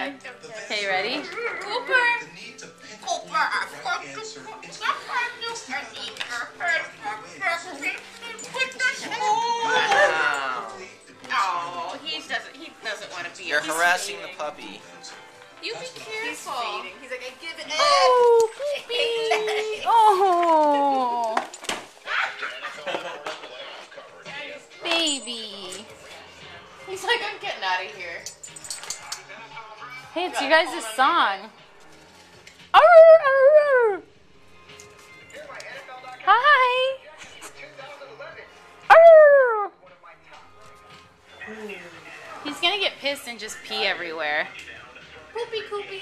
Okay. Okay, ready? Cooper! Oh, he doesn't want to be. You're harassing the puppy. You be careful. He's like, I give it. Oh, Poopy! Oh, baby. He's like, I'm getting out of here. Hey, it's you guys' song. Arr, arr, arr. Hi. Arr. He's gonna get pissed and just pee everywhere. Poopy, poopy.